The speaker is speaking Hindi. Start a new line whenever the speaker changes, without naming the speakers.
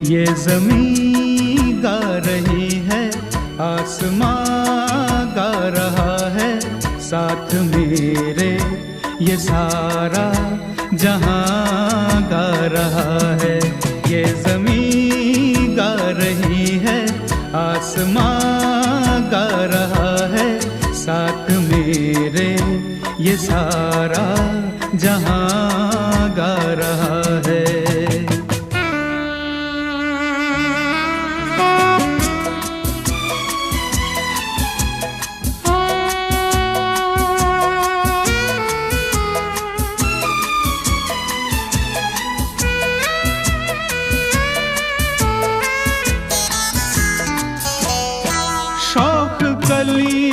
ये ज़मीं गा रही है, आसमां गा रहा है, साथ मेरे ये सारा जहां गा रहा है। ये ज़मीं गा रही है, आसमां गा रहा है, साथ मेरे ये सारा जहां गा रहा है। शौक कली